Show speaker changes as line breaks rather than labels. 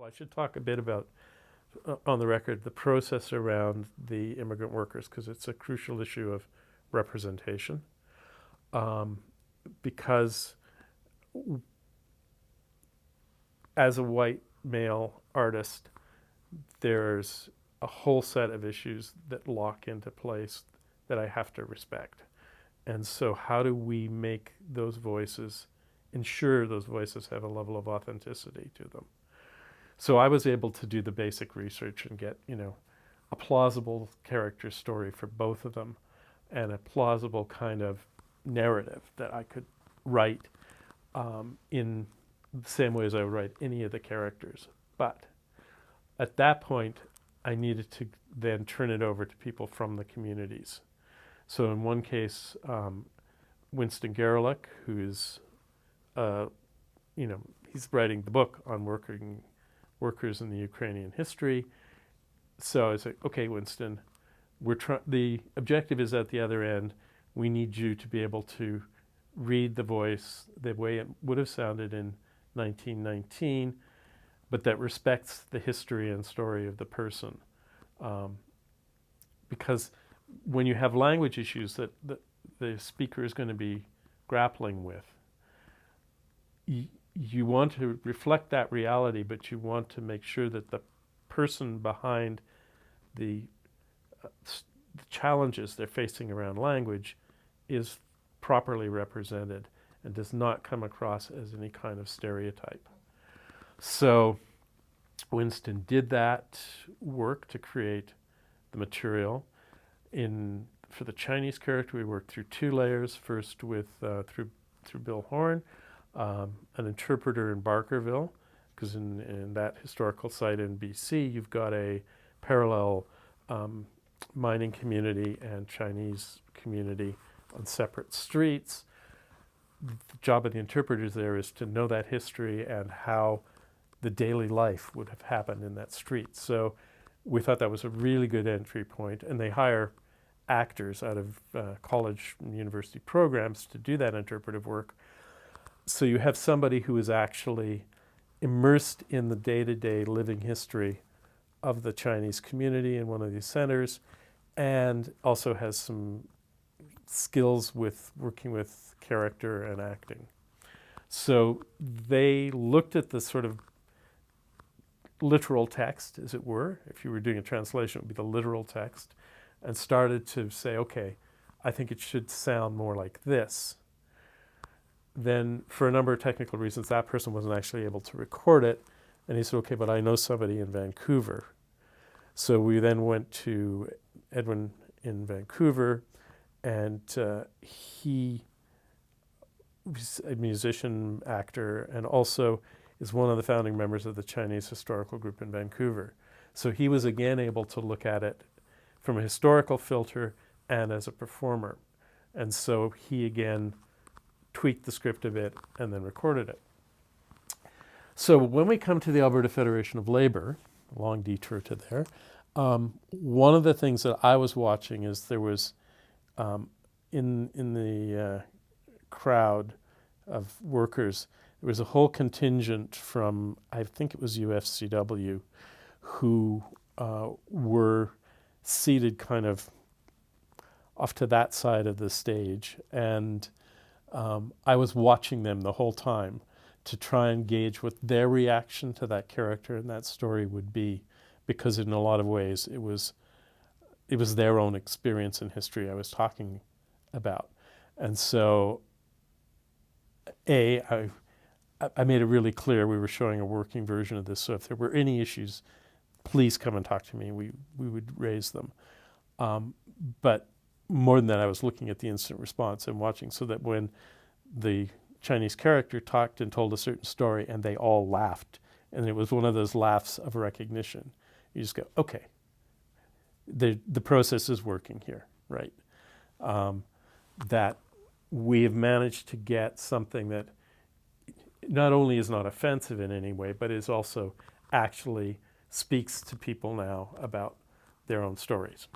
Well, I should talk a bit about, on the record, the process around the immigrant workers, because it's a crucial issue of representation. Because as a white male artist, there's a whole set of issues that lock into place that I have to respect. And so how do we make those voices, ensure those voices have a level of authenticity to them? So I was able to do the basic research and get, a plausible character story for both of them and a plausible kind of narrative that I could write in the same way as I would write any of the characters. But at that point, I needed to then turn it over to people from the communities. So in one case, Winston Gerlich, who is, he's writing the book on workers in the Ukrainian history. So I said, okay, Winston, the objective is at the other end. We need you to be able to read the voice the way it would have sounded in 1919, but that respects the history and story of the person. Because when you have language issues that the speaker is going to be grappling with, you want to reflect that reality, but you want to make sure that the person behind the challenges they're facing around language is properly represented and does not come across as any kind of stereotype. So Winston did that work to create the material. For the Chinese character, we worked through two layers. First with through Bill Horn, an interpreter in Barkerville, because in that historical site in BC, you've got a parallel mining community and Chinese community on separate streets. The job of the interpreters there is to know that history and how the daily life would have happened in that street. So we thought that was a really good entry point, and they hire actors out of college and university programs to do that interpretive work. So you have somebody who is actually immersed in the day-to-day living history of the Chinese community in one of these centers, and also has some skills with working with character and acting. So they looked at the sort of literal text, as it were. If you were doing a translation, it would be the literal text, and started to say, okay, I think it should sound more like this. Then, for a number of technical reasons, that person wasn't actually able to record it, and he said, okay, but I know somebody in Vancouver. So we then went to Edwin in Vancouver, and he was a musician, actor, and also is one of the founding members of the Chinese historical group in Vancouver. So he was again able to look at it from a historical filter and as a performer. And so he again tweaked the script a bit and then recorded it. So when we come to the Alberta Federation of Labour, a long detour to there, one of the things that I was watching is there was in the crowd of workers, there was a whole contingent from, I think it was UFCW, who were seated kind of off to that side of the stage. And I was watching them the whole time to try and gauge what their reaction to that character and that story would be, because in a lot of ways it was their own experience in history I was talking about. And so I made it really clear we were showing a working version of this, so if there were any issues, please come and talk to me. We would raise them. But more than that, I was looking at the instant response and watching, so that when the Chinese character talked and told a certain story and they all laughed, and it was one of those laughs of recognition, you just go, okay, the process is working here, right? That we have managed to get something that not only is not offensive in any way, but is also actually speaks to people now about their own stories.